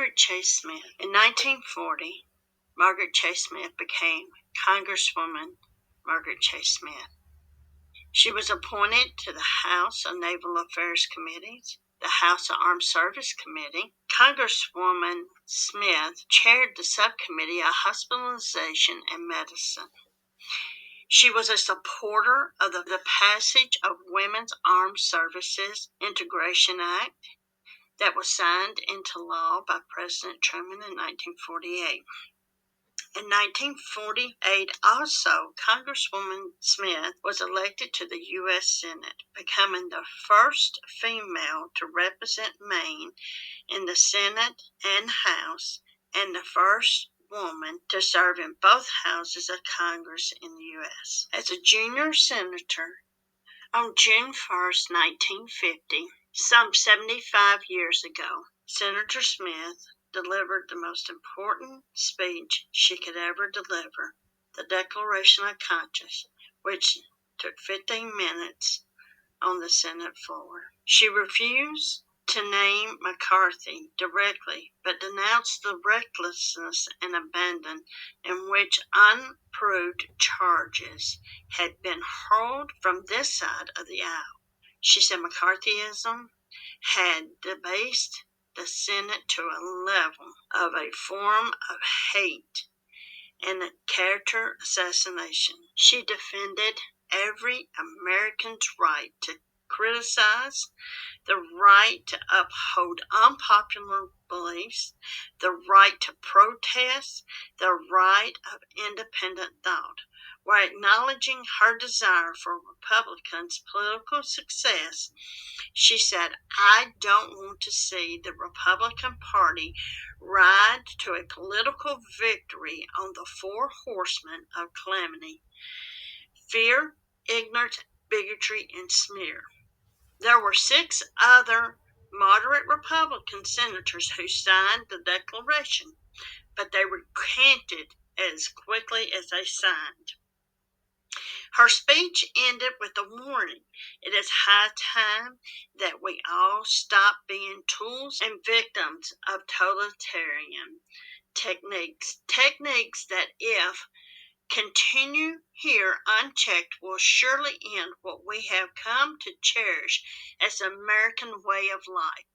Margaret Chase Smith. In 1940, Margaret Chase Smith became Congresswoman Margaret Chase Smith. She was appointed to the House of Naval Affairs Committees, the House of Armed Service Committee. Congresswoman Smith chaired the subcommittee on hospitalization and medicine. She was a supporter of the passage of Women's Armed Services Integration Act that was signed into law by President Truman in 1948. In 1948, also, Congresswoman Smith was elected to the U.S. Senate, becoming the first female to represent Maine in the Senate and House, and the first woman to serve in both houses of Congress in the U.S. As a junior senator, on June 1st, 1950, some 75 years ago, Senator Smith delivered the most important speech she could ever deliver, the Declaration of Conscience, which took 15 minutes on the Senate floor. She refused to name McCarthy directly, but denounced the recklessness and abandon in which unproved charges had been hurled from this side of the aisle. She said McCarthyism had debased the Senate to a level of a form of hate and a character assassination. She defended every American's right to criticize, the right to uphold unpopular beliefs, the right to protest, the right of independent thought. While acknowledging her desire for Republicans' political success, she said, "I don't want to see the Republican Party ride to a political victory on the four horsemen of calamity: fear, ignorance, bigotry, and smear." There were 6 other moderate Republican senators who signed the Declaration, but they recanted as quickly as they signed. Her speech ended with a warning. It is high time that we all stop being tools and victims of totalitarian techniques that, if continue here unchecked, will surely end what we have come to cherish as the American way of life.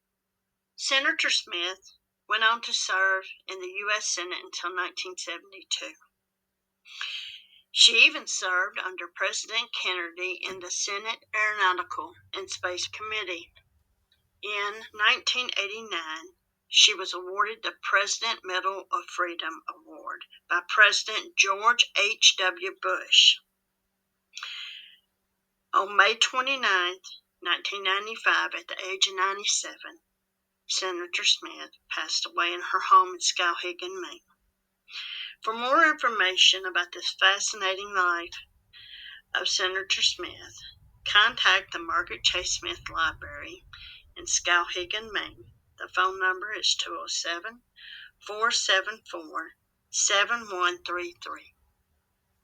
Senator Smith went on to serve in the U.S. Senate until 1972. She even served under President Kennedy in the Senate Aeronautical and Space Committee. In 1989, she was awarded the President Medal of Freedom Award by President George H.W. Bush. On May 29, 1995, at the age of 97, Senator Smith passed away in her home in Skowhegan, Maine. For more information about this fascinating life of Senator Smith, contact the Margaret Chase Smith Library in Skowhegan, Maine. The phone number is 207-474-7133.